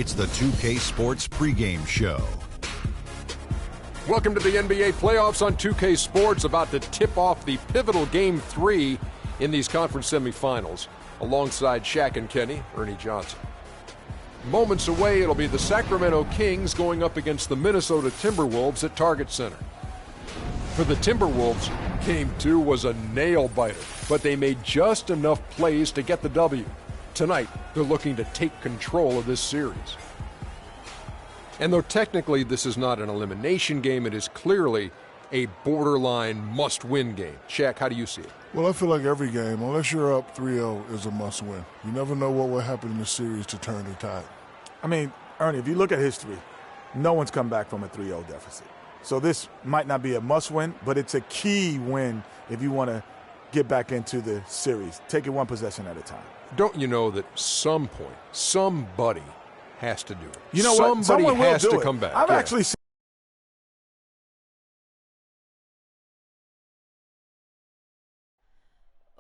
It's the 2K Sports pregame show. Welcome to the NBA playoffs on 2K Sports, about to tip off the pivotal Game 3 in these conference semifinals. Alongside Shaq and Kenny, Ernie Johnson. Moments away, it'll be the Sacramento Kings going up against the Minnesota Timberwolves at Target Center. For the Timberwolves, Game 2 was a nail-biter, but they made just enough plays to get the W. Tonight, they're looking to take control of this series. And though technically this is not an elimination game, it is clearly a borderline must-win game. Shaq, how do you see it? Well, I feel like every game, unless you're up 3-0, is a must-win. You never know what will happen in the series to turn the tide. I mean, Ernie, if you look at history, no one's come back from a 3-0 deficit. So this might not be a must-win, but it's a key win if you want to get back into the series. Take it one possession at a time. Don't you know that some point, somebody has to do it? You know what? Somebody has to come back. I've actually seen.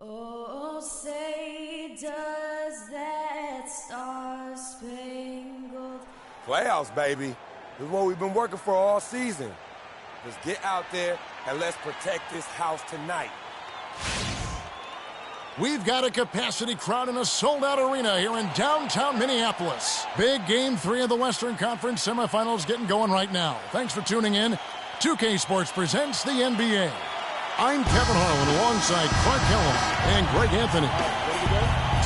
Oh, say does that star-spangled playoffs, baby. This is what we've been working for all season. Just get out there and let's protect this house tonight. We've got a capacity crowd in a sold-out arena here in downtown Minneapolis. Big Game 3 of the Western Conference semifinals getting going right now. Thanks for tuning in. 2K Sports presents the NBA. I'm Kevin Harlan alongside Clark Kellum and Greg Anthony.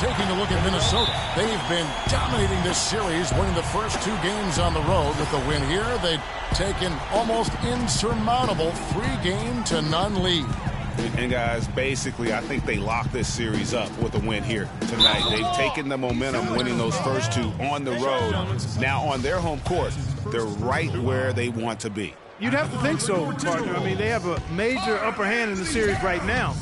Taking a look at Minnesota. They've been dominating this series, winning the first 2 games on the road. With the win here, they've taken almost insurmountable 3-0 lead. And guys, basically, I think they locked this series up with a win here tonight. They've taken the momentum, winning those first 2 on the road. Now on their home court, they're right where they want to be. You'd have to think so, partner. I mean, they have a major upper hand in the series right now.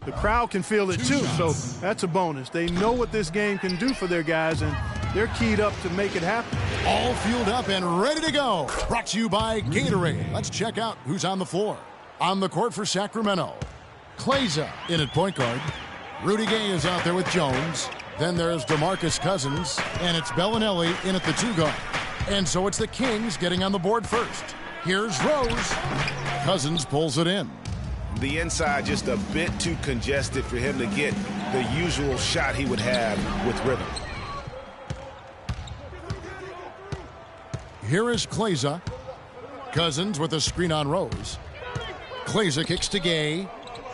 The crowd can feel it too, so that's a bonus. They know what this game can do for their guys, and they're keyed up to make it happen. All fueled up and ready to go. Brought to you by Gatorade. Let's check out who's on the floor. On the court for Sacramento, Kleza in at point guard. Rudy Gay is out there with Jones. Then there's DeMarcus Cousins, and it's Bellinelli in at the 2 guard. And so it's the Kings getting on the board first. Here's Rose. Cousins pulls it in. The inside just a bit too congested for him to get the usual shot he would have with rhythm. Here is Kleza. Cousins with a screen on Rose. Kleza kicks to Gay.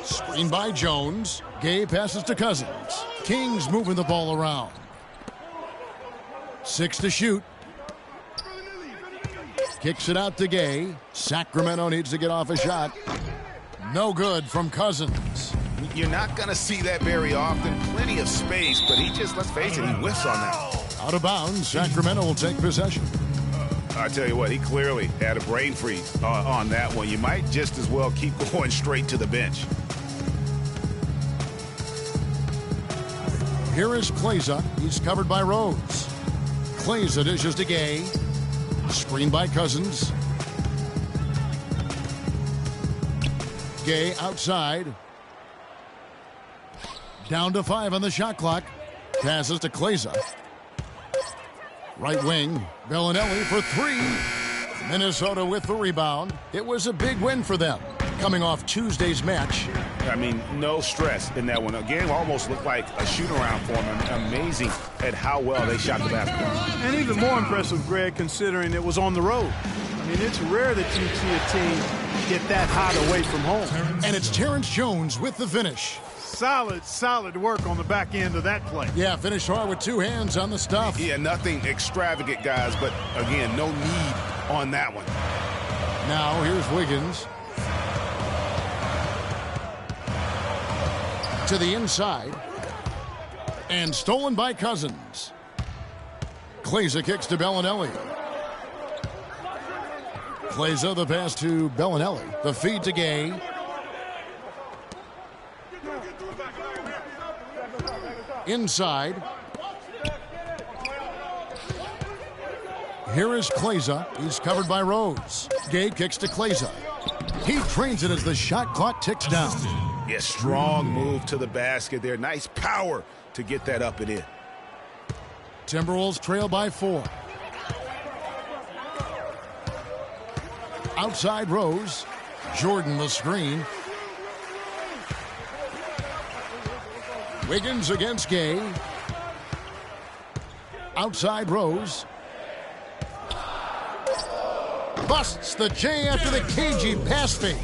Screen by Jones. Gay passes to Cousins. Kings moving the ball around. 6 to shoot. Kicks it out to Gay. Sacramento needs to get off a shot. No good from Cousins. You're not going to see that very often. Plenty of space, but he just, let's face it, he whiffs on that. Out of bounds, Sacramento will take possession. I tell you what, he clearly had a brain freeze on that one. You might just as well keep going straight to the bench. Here is Kleza. He's covered by Rose. Kleza dishes to Gay. Screen by Cousins. Gay outside. Down to 5 on the shot clock. Passes to Kleza. Right wing, Bellinelli for 3. Minnesota with the rebound. It was a big win for them, coming off Tuesday's match. I mean, no stress in that one. The game almost looked like a shoot-around for them. Amazing at how well they shot the basketball. And even more impressive, Greg, considering it was on the road. I mean, it's rare that you see a team get that hot away from home. And it's Terrence Jones with the finish. Solid work on the back end of that play. Yeah, finished hard with 2 hands on the stuff. Yeah, nothing extravagant, guys, but again, no need on that one. Now here's Wiggins. To the inside. And stolen by Cousins. Kleza kicks to Bellinelli. Kleza the pass to Bellinelli. The feed to Gay. Inside. Here is Kleza. He's covered by Rose. Gay kicks to Kleza. He trains it as the shot clock ticks down. Yeah, strong move to the basket there. Nice power to get that up and in. Timberwolves trail by 4. Outside Rose. Jordan the screen. Wiggins against Gay. Outside Rose. Busts the J after the cagey pass fake.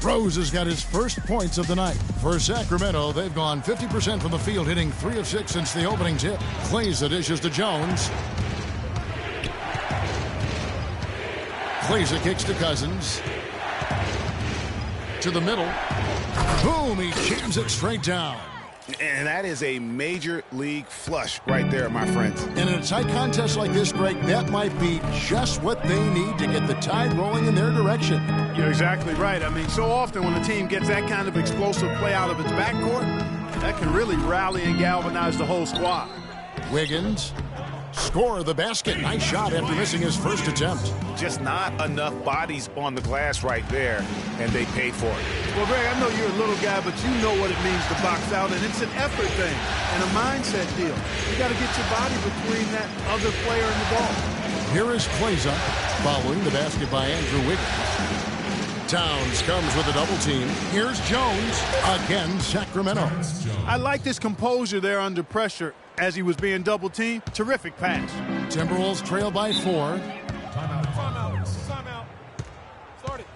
Rose has got his first points of the night. For Sacramento, they've gone 50% from the field, hitting 3 of 6 since the opening tip. Clay's the dishes to Jones. Clay's kicks to Cousins. To the middle. Boom, he jams it straight down. And that is a major league flush right there, my friends. And in a tight contest like this, Greg, that might be just what they need to get the tide rolling in their direction. You're exactly right. I mean, so often when the team gets that kind of explosive play out of its backcourt, that can really rally and galvanize the whole squad. Wiggins, score the basket. Nice shot after missing his first attempt. Just not enough bodies on the glass right there, and they paid for it. Well, Greg, I know you're a little guy, but you know what it means to box out, and it's an effort thing and a mindset deal. You got to get your body between that other player and the ball. Here is Kleza following the basket by Andrew Wiggins. Towns comes with a double team. Here's Jones. Again, Sacramento. I like this composure there under pressure as he was being double teamed. Terrific pass. Timberwolves trail by 4. Timeout. Start it.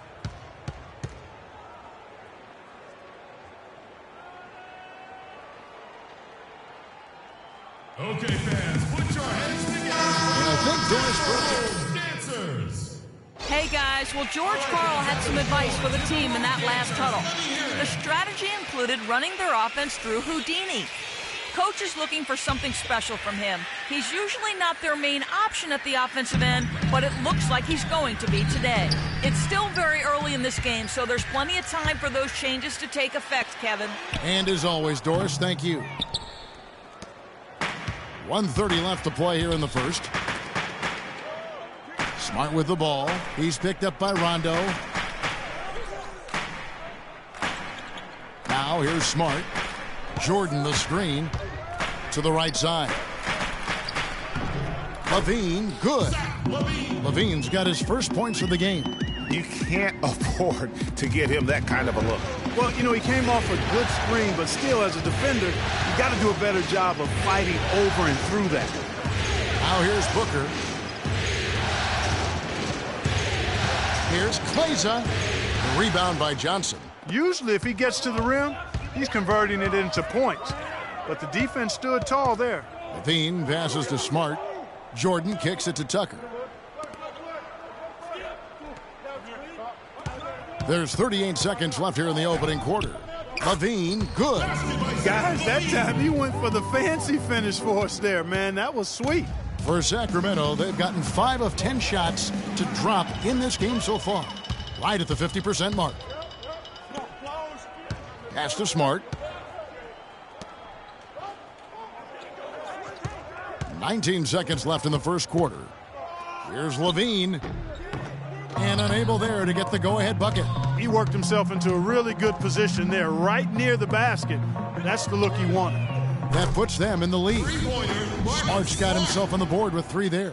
Okay, fans, put your hands together. And I think Dennis Dancers. Hey guys, well George Karl had some advice for the team in that last huddle. The strategy included running their offense through Houdini. Coach is looking for something special from him. He's usually not their main option at the offensive end, but it looks like he's going to be today. It's still very early in this game, so there's plenty of time for those changes to take effect, Kevin. And as always, Doris, thank you. 1:30 left to play here in the first. Smart with the ball. He's picked up by Rondo. Now here's Smart. Jordan the screen to the right side. Levine, good. Levine's got his first points of the game. You can't afford to get him that kind of a look. Well, you know, he came off a good screen, but still, as a defender, you got to do a better job of fighting over and through that. Now here's Booker. Here's Kleza. The rebound by Johnson. Usually, if he gets to the rim, he's converting it into points. But the defense stood tall there. Levine passes to Smart. Jordan kicks it to Tucker. There's 38 seconds left here in the opening quarter. Levine, good. Guys, that time you went for the fancy finish for us there, man. That was sweet. For Sacramento, they've gotten 5 of 10 shots to drop in this game so far. Right at the 50% mark. Pass to Smart. 19 seconds left in the first quarter. Here's Levine. And unable there to get the go-ahead bucket. He worked himself into a really good position there, right near the basket. That's the look he wanted. That puts them in the lead. Smart's got himself on the board with 3 there.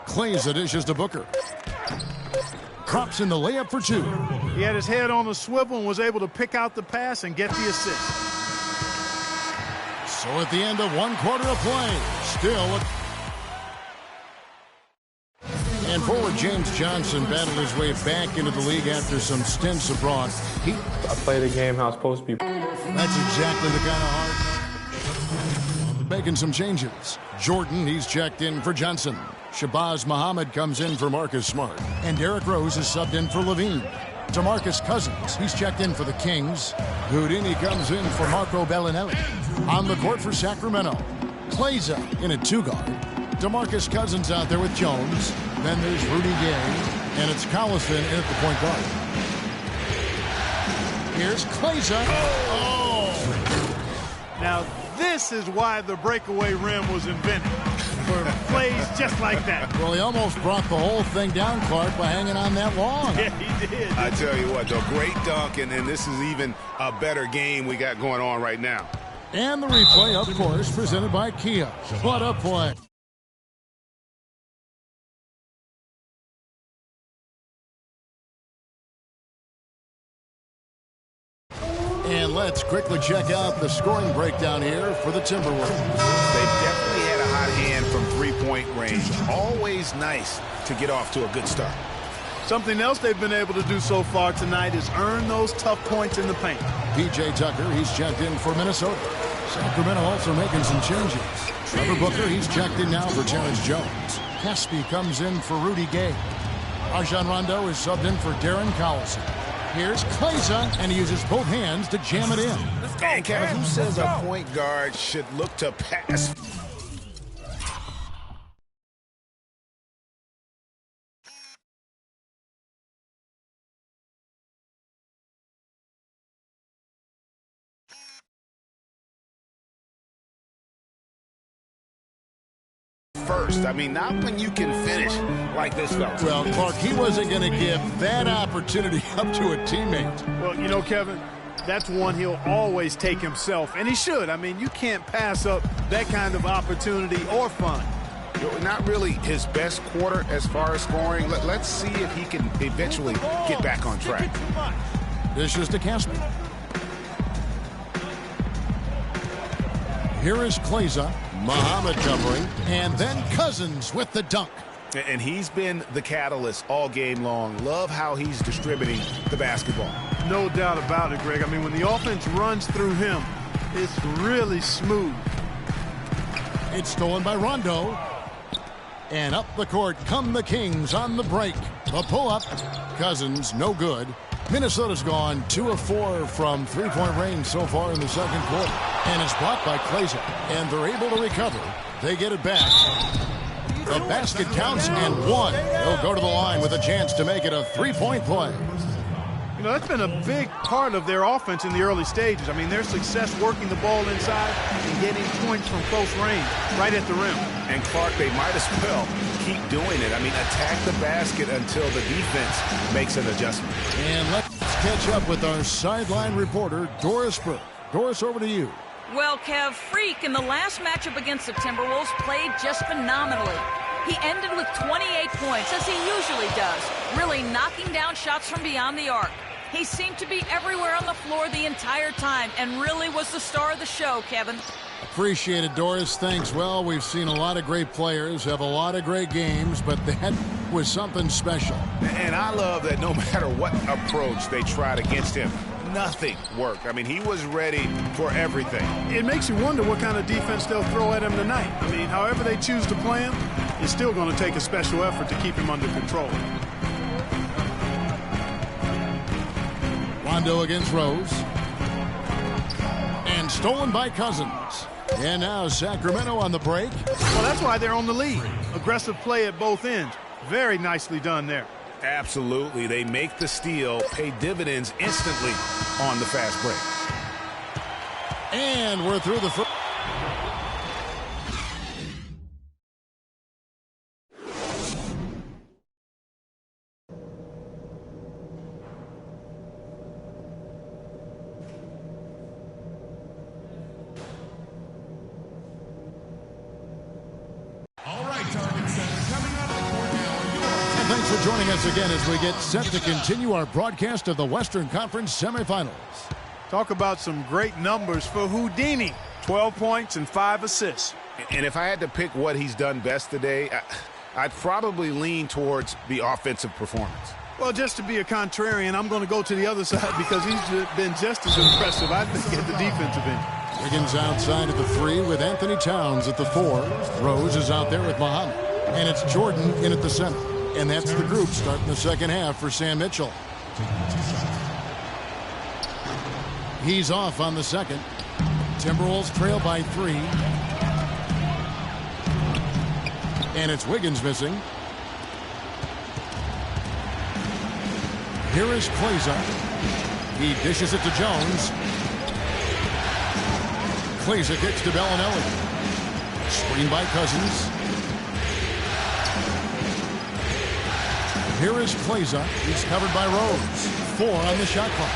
Kleza dishes to Booker. Drops in the layup for 2. He had his head on the swivel and was able to pick out the pass and get the assist. So at the end of 1 quarter of play, still and forward James Johnson battled his way back into the league after some stints abroad. I play the game how it's supposed to be. That's exactly the kind of heart. Making some changes. Jordan, he's checked in for Johnson. Shabazz Muhammad comes in for Marcus Smart. And Derrick Rose is subbed in for Levine. DeMarcus Cousins, he's checked in for the Kings. Houdini comes in for Marco Bellinelli. On the court for Sacramento, Kleza in a 2-guard. DeMarcus Cousins out there with Jones. Then there's Rudy Gay, and it's Collison in at the point guard. Here's Kleza. Oh! Now, this is why the breakaway rim was invented. For plays just like that. Well, he almost brought the whole thing down, Clark, by hanging on that long. Yeah, he did. I tell you what, though, great dunk, and this is even a better game we got going on right now. And the replay, of course, presented by Kia. What a play. And let's quickly check out the scoring breakdown here for the Timberwolves. They've definitely had a hot hand from three-point range. Always nice to get off to a good start. Something else they've been able to do so far tonight is earn those tough points in the paint. P.J. Tucker, he's checked in for Minnesota. Sacramento also making some changes. Trevor Booker, he's checked in now for Terrence Jones. Caspi comes in for Rudy Gay. Rajon Rondo is subbed in for Darren Collison. Here's Klaiza, and he uses both hands to jam it in. And Kevin, who says a point guard should look to pass? First. I mean, not when you can finish like this fella. Well, Clark, he wasn't going to give that opportunity up to a teammate. Well, you know, Kevin, that's one he'll always take himself, and he should. I mean, you can't pass up that kind of opportunity or fun. Not really his best quarter as far as scoring. Let's see if he can eventually get back on track. This is to Caspi. Here is Klaiza. Muhammad covering, and then Cousins with the dunk. And he's been the catalyst all game long. Love how he's distributing the basketball. No doubt about it, Greg. I mean, when the offense runs through him, it's really smooth. It's stolen by Rondo. And up the court come the Kings on the break. The pull-up. Cousins, no good. Minnesota's gone 2 of 4 from three-point range so far in the second quarter. And it's blocked by Klaiza. And they're able to recover. They get it back. The basket counts and one. They'll go to the line with a chance to make it a three-point play. You know, that's been a big part of their offense in the early stages. I mean, their success working the ball inside and getting points from close range right at the rim. And Clark, they might as well keep doing it. I mean, attack the basket until the defense makes an adjustment. And let's catch up with our sideline reporter, Doris Burke. Doris, over to you. Well, Kev, Freak in the last matchup against the Timberwolves played just phenomenally. He ended with 28 points, as he usually does, really knocking down shots from beyond the arc. He seemed to be everywhere on the floor the entire time and really was the star of the show, Kevin. Appreciate it, Doris. Thanks. Well, we've seen a lot of great players have a lot of great games, but that was something special. And I love that no matter what approach they tried against him, nothing worked. I mean, he was ready for everything. It makes you wonder what kind of defense they'll throw at him tonight. I mean, however they choose to play him, it's still going to take a special effort to keep him under control. Rondo against Rose. And stolen by Cousins. And now Sacramento on the break. Well, that's why they're on the lead. Aggressive play at both ends. Very nicely done there. Absolutely. They make the steal, pay dividends instantly on the fast break. And we're through the first. Thanks for joining us again as we get set to continue our broadcast of the Western Conference semifinals. Talk about some great numbers for Houdini. 12 points and 5 assists. And if I had to pick what he's done best today, I'd probably lean towards the offensive performance. Well, just to be a contrarian, I'm going to go to the other side because he's been just as impressive, I think, at the defensive end. Wiggins outside at the 3 with Anthony Towns at the 4. Rose is out there with Muhammad. And it's Jordan in at the center. And that's the group starting the second half for Sam Mitchell. He's off on the second. Timberwolves trail by 3. And it's Wiggins missing. Here is Klaiza. He dishes it to Jones. Klaiza kicks to Bellinelli. Screen by Cousins. Here is Klaiza. He's covered by Rose. 4 on the shot clock.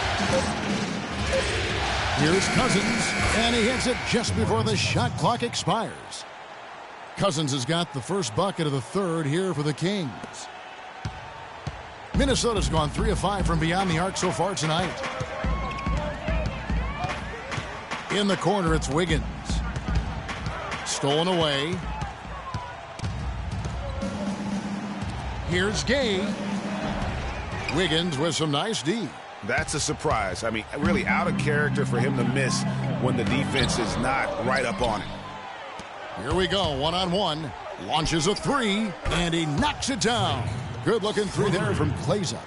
Here's Cousins. And he hits it just before the shot clock expires. Cousins has got the first bucket of the third here for the Kings. Minnesota's gone 3 of 5 from beyond the arc so far tonight. In the corner, it's Wiggins. Stolen away. Here's Gay. Wiggins with some nice D. That's a surprise. I mean, really out of character for him to miss when the defense is not right up on him. Here we go, one-on-one. Launches a three, and he knocks it down. Good-looking three there from Kleza.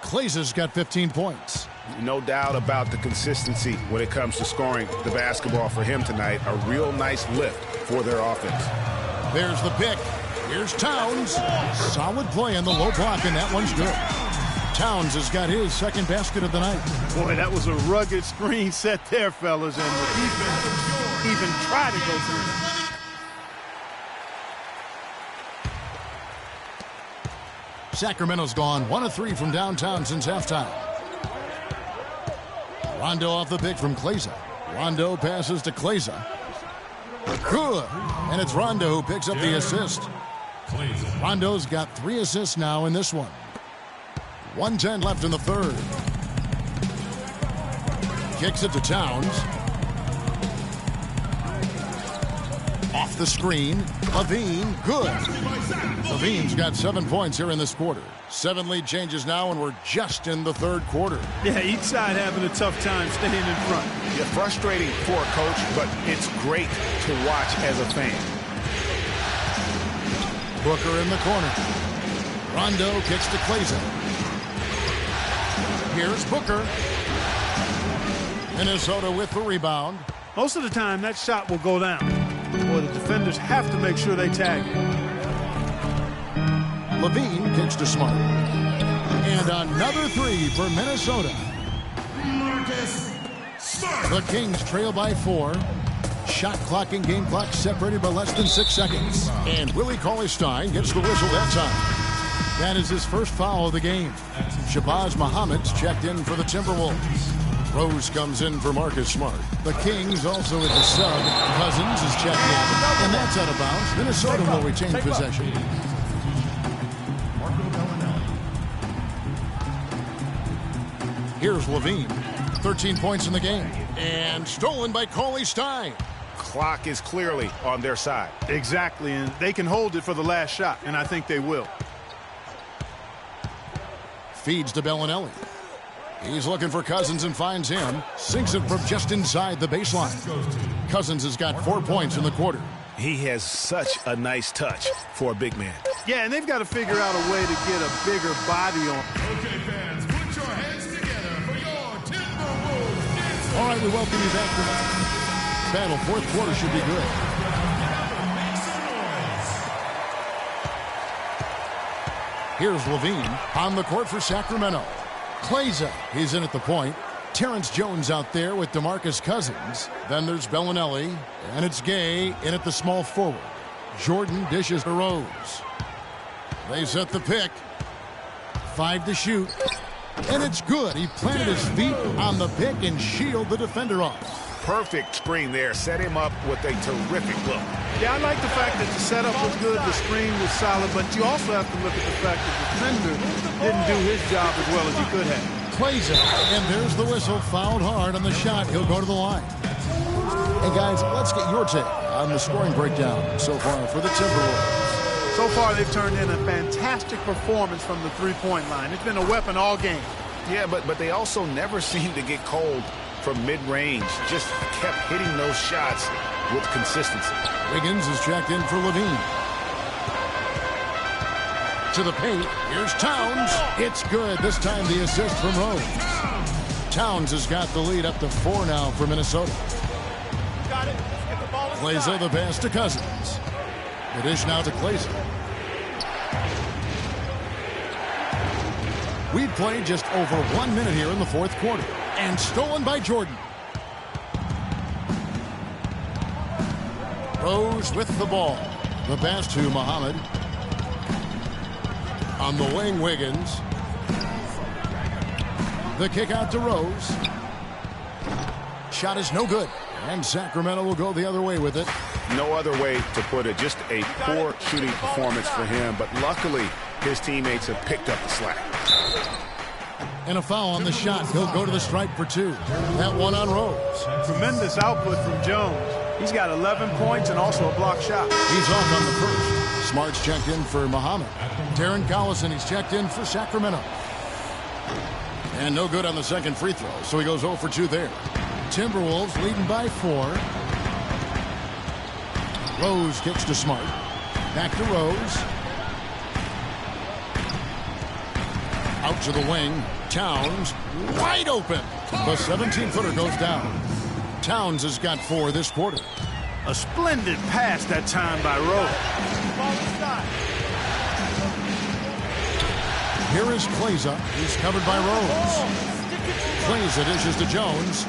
Kleza's got 15 points. No doubt about the consistency when it comes to scoring the basketball for him tonight. A real nice lift for their offense. There's the pick. Here's Towns. Solid play in the low block, and that one's good. Towns has got his second basket of the night. Boy, that was a rugged screen set there, fellas, and the defense even tried to go through it. Sacramento's gone 1 of 3 from downtown since halftime. Rondo off the pick from Kleza. Rondo passes to Kleza. Good. And it's Rondo who picks up the assist. Rondo's got 3 assists now in this one. 1:10 left in the third. Kicks it to Towns. Off the screen. Levine, good. Levine's got 7 points here in this quarter. 7 lead changes now, and we're just in the third quarter. Yeah, each side having a tough time staying in front. Yeah, frustrating for a coach, but it's great to watch as a fan. Booker in the corner. Rondo kicks to Kleza. Here's Booker. Minnesota with the rebound. Most of the time, that shot will go down. Boy, the defenders have to make sure they tag it. Levine kicks to Smart. And another three for Minnesota. The Kings trail by 4. Shot clock and game clock separated by less than 6 seconds. And Willie Cauley-Stein gets the whistle that time. That is his first foul of the game. Shabazz Muhammad's checked in for the Timberwolves. Rose comes in for Marcus Smart. The Kings also at the sub. Cousins is checked in, and that's out of bounds. Minnesota will retain possession. Here's Levine. 13 points in the game. And stolen by Cauley-Stein. Clock is clearly on their side. Exactly, and they can hold it for the last shot, and I think they will. Feeds to Bellinelli. He's looking for Cousins and finds him. Sinks it from just inside the baseline. Cousins has got 4 points in the quarter. He has such a nice touch for a big man. Yeah, and they've got to figure out a way to get a bigger body on. Okay, fans, put your hands together for your Timberwolves. All right, we welcome you back to the battle. Fourth quarter should be good. Here's Levine on the court for Sacramento. Kleza, he's in at the point. Terrence Jones out there with DeMarcus Cousins. Then there's Bellinelli, and it's Gay in at the small forward. Jordan dishes to Rose. They set the pick. 5 to shoot. And it's good. He planted his feet on the pick and shielded the defender off. Perfect screen there. Set him up with a terrific look. Yeah, I like the fact that the setup was good, the screen was solid, but you also have to look at the fact that the defender didn't do his job as well as he could have. Kleza, and there's the whistle. Fouled hard on the shot. He'll go to the line. Hey, guys, let's get your take on the scoring breakdown so far for the Timberwolves. So far, they've turned in a fantastic performance from the three-point line. It's been a weapon all game. Yeah, but they also never seem to get cold from mid-range. Just kept hitting those shots with consistency. Wiggins is checked in for Levine. To the paint. Here's Towns. It's good. This time the assist from Rose. Towns has got the lead up to 4 now for Minnesota. Kleza the pass to Cousins. The dish now to Kleza. We've played just over 1 minute here in the fourth quarter. And stolen by Jordan. Rose with the ball. The pass to Muhammad. On the wing, Wiggins. The kick out to Rose. Shot is no good. And Sacramento will go the other way with it. No other way to put it. Just a poor shooting performance for him. But luckily, his teammates have picked up the slack. And a foul on the shot. He'll go to the stripe for 2. That one on Rose. Tremendous output from Jones. He's got 11 points and also a block shot. He's off on the first. Smart's checked in for Muhammad. Darren Collison, he's checked in for Sacramento. And no good on the second free throw, so he goes 0 for 2 there. Timberwolves leading by 4. Rose kicks to Smart. Back to Rose. Out to the wing. Towns wide open. The 17-footer goes down. Towns has got 4 this quarter. A splendid pass that time by Rose. Here is Kleza. He's covered by Rose. Kleza dishes to Jones.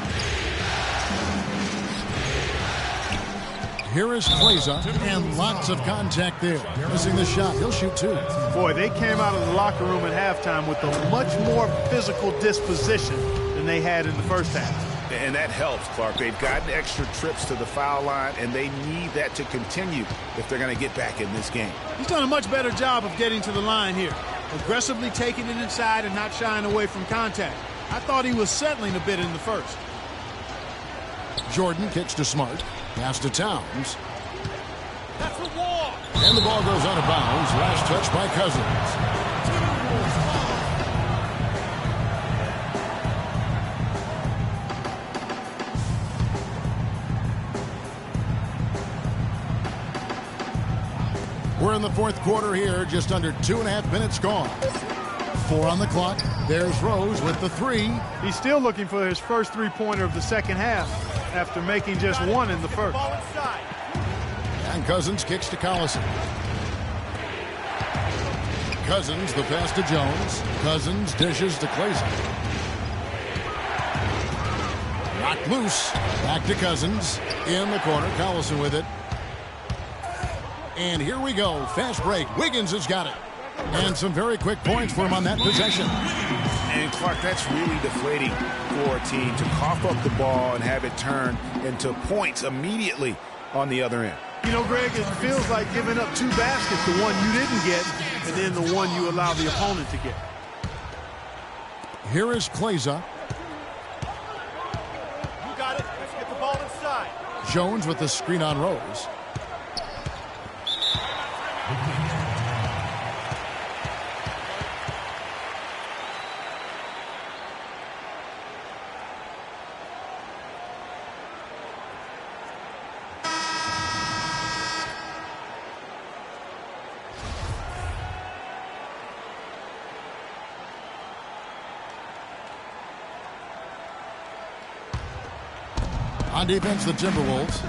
Here is Kleza, and lots of contact there. Missing the shot. He'll shoot 2. Boy, they came out of the locker room at halftime with a much more physical disposition than they had in the first half. And that helps, Clark. They've gotten extra trips to the foul line, and they need that to continue if they're going to get back in this game. He's done a much better job of getting to the line here. Aggressively taking it inside and not shying away from contact. I thought he was settling a bit in the first. Jordan kicks to Smart. Pass to Towns. That's a wall. And the ball goes out of bounds. Last touch by Cousins. We're in the fourth quarter here, just under 2.5 minutes gone. 4 on the clock. There's Rose with the 3. He's still looking for his first three-pointer of the second half after making just 1 in the first. And Cousins kicks to Collison. Cousins, the pass to Jones. Cousins dishes to Kleza. Knocked loose. Back to Cousins. In the corner. Collison with it. And here we go. Fast break. Wiggins has got it. And some very quick points for him on that possession. And, Clark, that's really deflating for a team to cough up the ball and have it turn into points immediately on the other end. You know, Greg, it feels like giving up 2 baskets, the one you didn't get, and then the one you allow the opponent to get. Here is Kleza. You got it. Let's get the ball inside. Jones with the screen on Rose. On defense, the Timberwolves.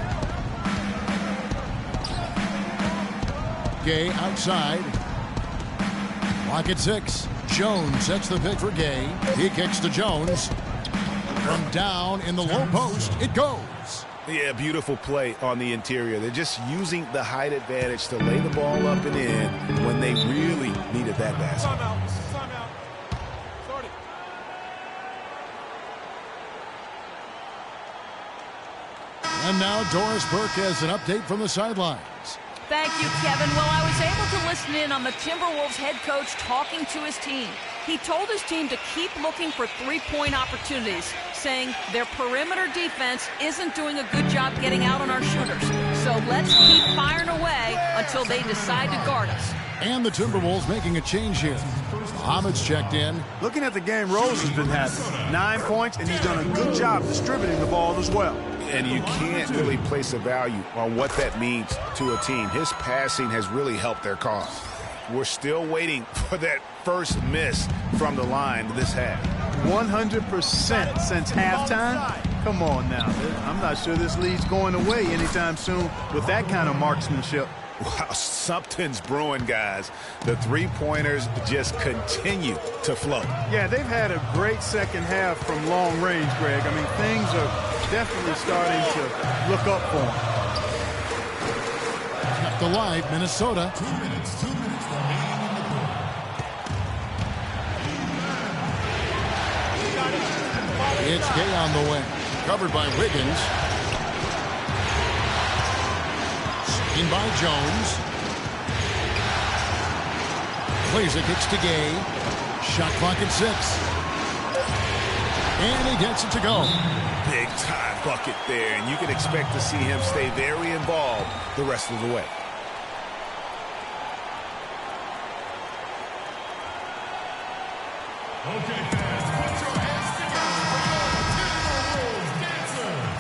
Gay outside. Lock at 6. Jones sets the pick for Gay. He kicks to Jones. From down in the low post, it goes. Yeah, beautiful play on the interior. They're just using the height advantage to lay the ball up and in when they really needed that basket. Timeout. Started. And now Doris Burke has an update from the sidelines. Thank you, Kevin. Well, I was able to listen in on the Timberwolves head coach talking to his team. He told his team to keep looking for three-point opportunities, saying their perimeter defense isn't doing a good job getting out on our shooters. So let's keep firing away until they decide to guard us. And the Timberwolves making a change here. Muhammad's checked in. Looking at the game Rose has been having, 9 points, and he's done a good job distributing the ball as well. And you can't really place a value on what that means to a team. His passing has really helped their cause. We're still waiting for that first miss from the line this half. 100% since halftime? Come on now. I'm not sure this lead's going away anytime soon with that kind of marksmanship. Wow, something's brewing, guys. The three-pointers just continue to flow. Yeah, they've had a great second half from long range, Greg. I mean, things are definitely starting to look up for them. Kept alive, Minnesota. 2 minutes remaining in the quarter. It's Gay on the way. Covered by Wiggins. In by Jones. Plays it, kicks to Gay. Shot clock at 6. And he gets it to go. Big time bucket there, and you can expect to see him stay very involved the rest of the way. Okay, fans, put your hands together for your Timber Wolves dancers.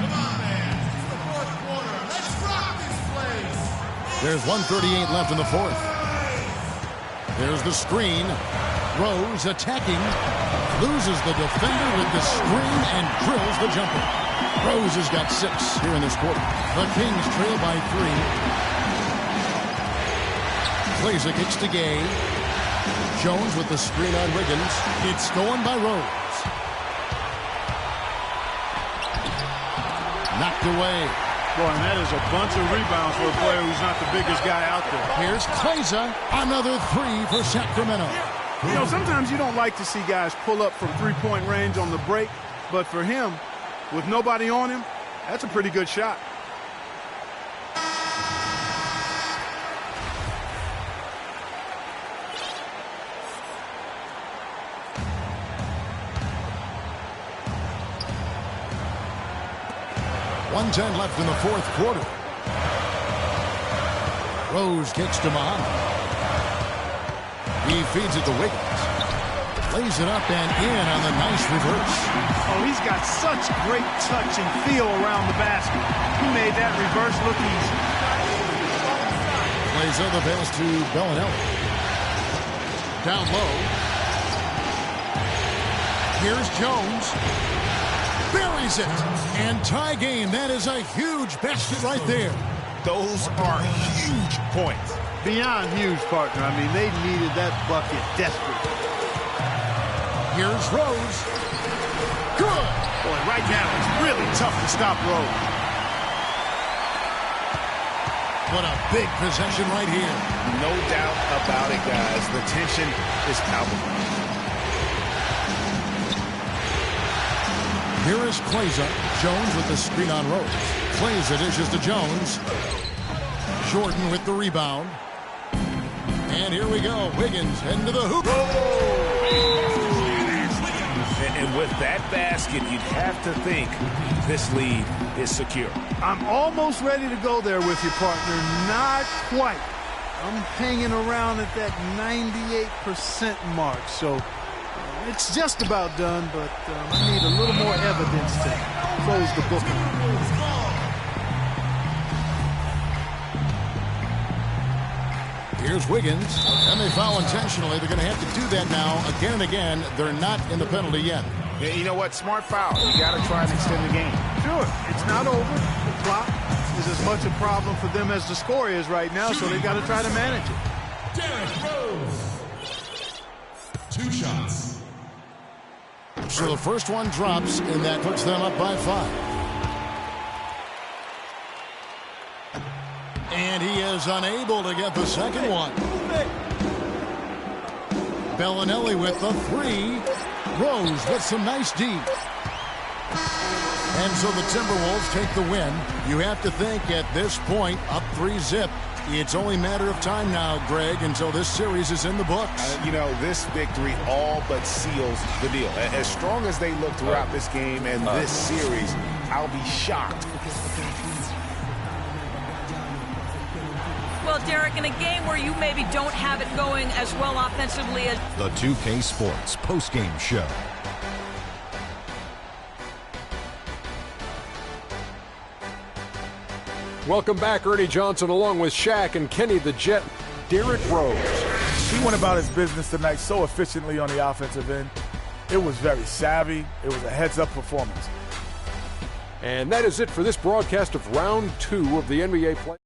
Come on, man. It's the fourth quarter. Let's rock this place. There's 1:38 left in the fourth. There's the screen. Rose attacking. Loses the defender with the screen and drills the jumper. Rose has got 6 here in this quarter. The Kings trail by 3. Plays it, kicks to Gay. Jones with the screen on Wiggins. It's stolen by Rose. Knocked away. Boy, and that is a bunch of rebounds for a player who's not the biggest guy out there. Here's Kleza. Another 3 for Sacramento. You know, sometimes you don't like to see guys pull up from three-point range on the break, but for him, with nobody on him, that's a pretty good shot. .110 left in the fourth quarter. Rose kicks to Mon. He feeds it to Wiggins. Lays it up and in on the nice reverse. Oh, he's got such great touch and feel around the basket. He made that reverse look easy. Plays other pass to Bellinelli. Down low. Here's Jones. Buries it. And tie game. That is a huge basket right there. Those are huge points. Beyond huge, partner. I mean, they needed that bucket desperately. Here's Rose. Good. Boy, right now it's really tough to stop Rose. What a big possession right here. No doubt about it, guys. The tension is palpable. Here is Kleza. Jones with the screen on Rose. Kleza dishes to Jones. Jordan with the rebound. And here we go. Wiggins heading to the hoop. And with that basket, you'd have to think this lead is secure. I'm almost ready to go there with you, partner. Not quite. I'm hanging around at that 98% mark. So it's just about done, but I need a little more evidence to close the book. Here's Wiggins, and they foul intentionally. They're going to have to do that now again and again. They're not in the penalty yet. Yeah, you know what? Smart foul. You got to try and extend the game. Sure, it's not over. The clock is as much a problem for them as the score is right now, so they've got to try to manage it. Derrick Rose. 2 shots. So the first one drops, and that puts them up by 5. And he is unable to get the second one. Bellinelli with the 3. Rose with some nice D. And so the Timberwolves take the win. You have to think at this point, up 3-zip. It's only a matter of time now, Greg, until this series is in the books. You know, this victory all but seals the deal. As strong as they look throughout this game and this series, I'll be shocked. Well, Derek, in a game where you maybe don't have it going as well offensively as... The 2K Sports postgame show. Welcome back, Ernie Johnson, along with Shaq and Kenny the Jet. Derrick Rose. He went about his business tonight so efficiently on the offensive end. It was very savvy. It was a heads-up performance. And that is it for this broadcast of Round 2 of the NBA play.